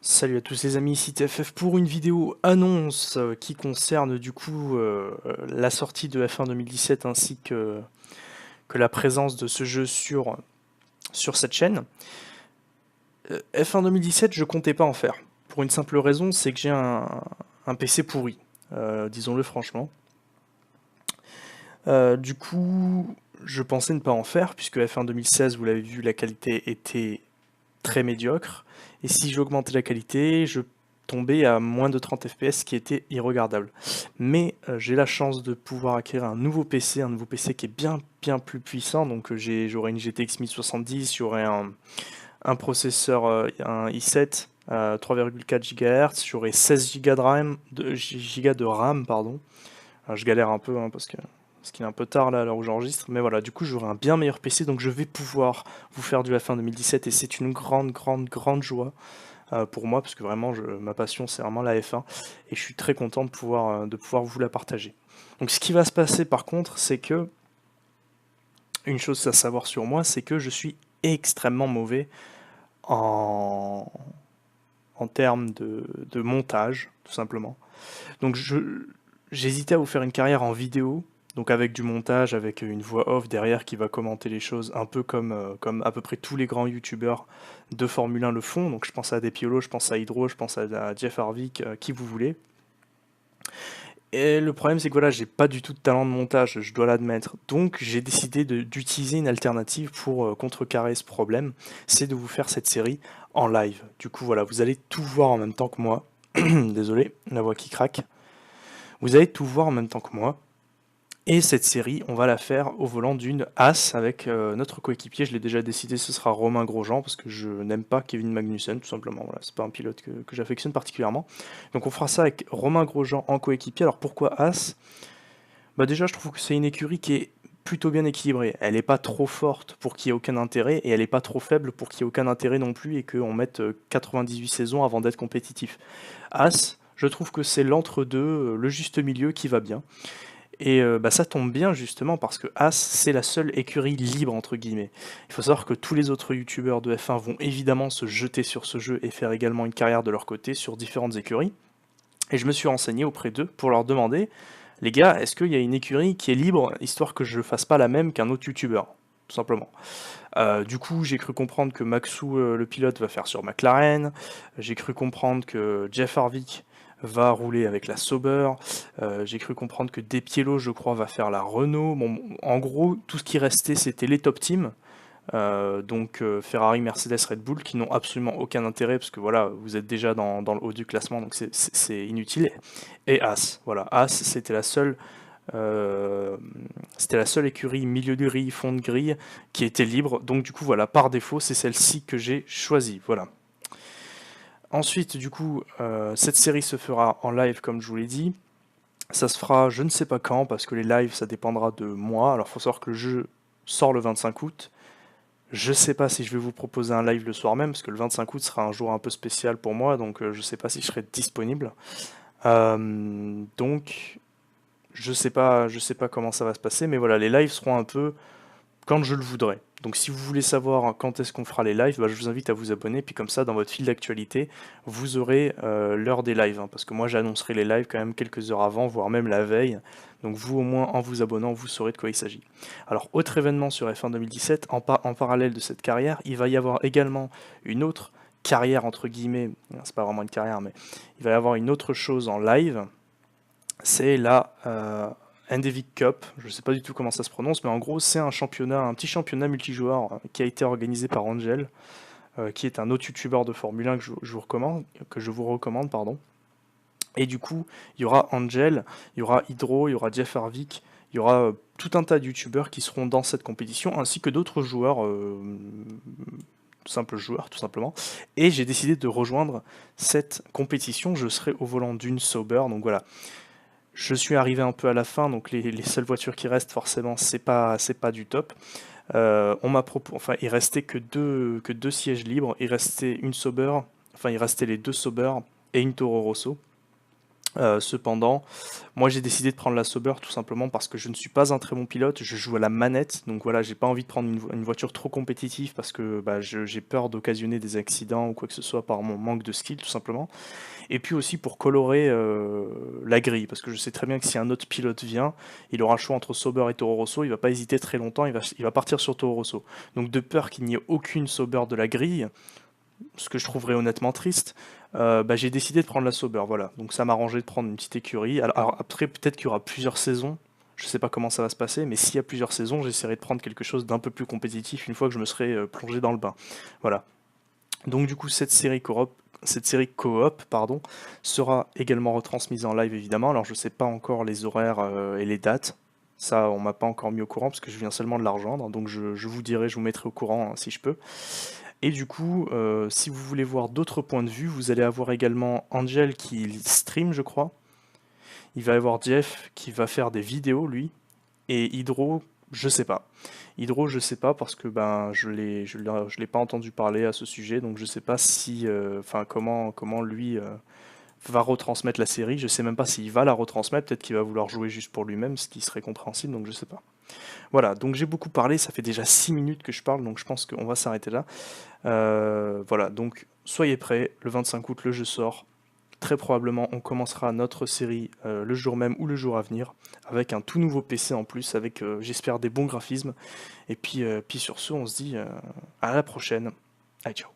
Salut à tous les amis, ici TFF pour une vidéo annonce qui concerne la sortie de F1 2017 ainsi que la présence de ce jeu sur cette chaîne. F1 2017, je comptais pas en faire. Pour une simple raison, c'est que j'ai un PC pourri, disons-le franchement. Du coup, je pensais ne pas en faire, puisque F1 2016, vous l'avez vu, la qualité était très médiocre. Et si j'augmentais la qualité, je tombais à moins de 30 FPS, ce qui était irregardable. Mais j'ai la chance de pouvoir acquérir un nouveau PC qui est bien plus puissant. Donc j'aurai une GTX 1070, j'aurai un processeur, un i7 à 3,4 GHz, j'aurai 16 Go de RAM, pardon. Alors, je galère un peu parce qu'il est un peu tard là à l'heure où j'enregistre, mais voilà, du coup j'aurai un bien meilleur PC, donc je vais pouvoir vous faire du F1 2017 et c'est une grande joie pour moi parce que vraiment ma passion c'est vraiment la F1 et je suis très content de pouvoir vous la partager. Donc ce qui va se passer par contre, c'est que une chose à savoir sur moi, c'est que je suis extrêmement mauvais en, en termes de montage, tout simplement. Donc j'hésitais à vous faire une carrière en vidéo, donc avec du montage, avec une voix off derrière qui va commenter les choses, un peu comme à peu près tous les grands youtubeurs de Formule 1 le font. Donc je pense à Depiolo, je pense à Hydro, je pense à Jeff Harvick, qui vous voulez. Et le problème c'est que voilà, j'ai pas du tout de talent de montage, je dois l'admettre. Donc j'ai décidé d'utiliser une alternative pour contrecarrer ce problème, c'est de vous faire cette série en live. Du coup voilà, vous allez tout voir en même temps que moi. Désolé, la voix qui craque. Vous allez tout voir en même temps que moi. Et cette série, on va la faire au volant d'une As avec notre coéquipier. Je l'ai déjà décidé, ce sera Romain Grosjean, parce que je n'aime pas Kevin Magnussen, tout simplement. Voilà, c'est pas un pilote que j'affectionne particulièrement. Donc on fera ça avec Romain Grosjean en coéquipier. Alors pourquoi As? Bah déjà, je trouve que c'est une écurie qui est plutôt bien équilibrée. Elle n'est pas trop forte pour qu'il n'y ait aucun intérêt, et elle n'est pas trop faible pour qu'il n'y ait aucun intérêt non plus, et qu'on mette 98 saisons avant d'être compétitif. As, je trouve que c'est l'entre-deux, le juste milieu qui va bien. Et bah, ça tombe bien justement parce que As, c'est la seule écurie libre entre guillemets. Il faut savoir que tous les autres youtubeurs de F1 vont évidemment se jeter sur ce jeu et faire également une carrière de leur côté sur différentes écuries. Et je me suis renseigné auprès d'eux pour leur demander, les gars, est-ce qu'il y a une écurie qui est libre histoire que je fasse pas la même qu'un autre youtubeur? Tout simplement. Du coup, j'ai cru comprendre que Maxou, le pilote, va faire sur McLaren. J'ai cru comprendre que Jeff Harvick va rouler avec la Sauber. J'ai cru comprendre que Depiello, je crois, va faire la Renault. Bon, en gros, tout ce qui restait, c'était les top teams. Ferrari, Mercedes, Red Bull, qui n'ont absolument aucun intérêt, parce que voilà, vous êtes déjà dans le haut du classement, donc c'est inutile. Et As, voilà, As, euh, c'était la seule écurie milieu de grille, fond de grille qui était libre. Donc du coup voilà, par défaut, c'est celle-ci que j'ai choisie. Voilà. Ensuite, du coup, cette série se fera en live comme je vous l'ai dit. Ça se fera je ne sais pas quand, parce que les lives ça dépendra de moi. Alors il faut savoir que le jeu sort le 25 août. Je sais pas si je vais vous proposer un live le soir même, parce que le 25 août sera un jour un peu spécial pour moi, donc je sais pas si je serai disponible. Donc je sais pas comment ça va se passer, mais voilà, les lives seront un peu quand je le voudrai. Donc si vous voulez savoir quand est-ce qu'on fera les lives, bah, je vous invite à vous abonner, puis comme ça, dans votre fil d'actualité, vous aurez l'heure des lives, hein, parce que moi j'annoncerai les lives quand même quelques heures avant, voire même la veille. Donc vous au moins, en vous abonnant, vous saurez de quoi il s'agit. Alors, autre événement sur F1 2017, en parallèle de cette carrière, il va y avoir également une autre carrière, entre guillemets, c'est pas vraiment une carrière, mais il va y avoir une autre chose en live, c'est la Endeavik Cup. Je ne sais pas du tout comment ça se prononce, mais en gros, c'est un petit championnat multijoueur qui a été organisé par Angel, qui est un autre youtubeur de Formule 1 que je vous recommande, pardon. Et du coup, il y aura Angel, il y aura Hydro, il y aura Jeff Harvick, il y aura tout un tas de youtubeurs qui seront dans cette compétition, ainsi que d'autres joueurs, simples joueurs tout simplement. Et j'ai décidé de rejoindre cette compétition. Je serai au volant d'une Sauber, donc voilà. Je suis arrivé un peu à la fin, donc les seules voitures qui restent, forcément, c'est pas du top. Il restait que deux sièges libres. Il restait une Sauber, enfin, il restait les deux Sauber et une Toro Rosso. Cependant, moi j'ai décidé de prendre la Sauber tout simplement parce que je ne suis pas un très bon pilote, je joue à la manette, donc voilà, j'ai pas envie de prendre une voiture trop compétitive parce que bah, j'ai peur d'occasionner des accidents ou quoi que ce soit par mon manque de skill tout simplement. Et puis aussi pour colorer la grille, parce que je sais très bien que si un autre pilote vient, il aura le choix entre Sauber et Toro Rosso, il va pas hésiter très longtemps, il va partir sur Toro Rosso. Donc de peur qu'il n'y ait aucune Sauber de la grille, ce que je trouverais honnêtement triste, bah, j'ai décidé de prendre la Sauber, voilà. Donc ça m'arrangeait de prendre une petite écurie. Alors après, peut-être qu'il y aura plusieurs saisons, je sais pas comment ça va se passer, mais s'il y a plusieurs saisons, j'essaierai de prendre quelque chose d'un peu plus compétitif une fois que je me serai plongé dans le bain. Voilà. Donc du coup, cette série coop, pardon, sera également retransmise en live évidemment. Alors je sais pas encore les horaires et les dates. Ça, on m'a pas encore mis au courant parce que je viens seulement de la rejoindre. Donc je vous dirai, je vous mettrai au courant si je peux. Et du coup, si vous voulez voir d'autres points de vue, vous allez avoir également Angel qui stream, je crois. Il va y avoir Jeff qui va faire des vidéos, lui. Et Hydro, je sais pas. Hydro, je sais pas parce que ben je l'ai pas entendu parler à ce sujet, donc je sais pas si, enfin comment lui va retransmettre la série. Je sais même pas s'il va la retransmettre. Peut-être qu'il va vouloir jouer juste pour lui-même, ce qui serait compréhensible, donc je sais pas. Voilà, donc j'ai beaucoup parlé. Ça fait déjà 6 minutes que je parle, donc je pense qu'on va s'arrêter là. Voilà, donc soyez prêts, le 25 août, le jeu sort. Très probablement, on commencera notre série le jour même ou le jour à venir, avec un tout nouveau PC en plus, avec, j'espère, des bons graphismes. Et puis sur ce, on se dit à la prochaine. Allez, ciao.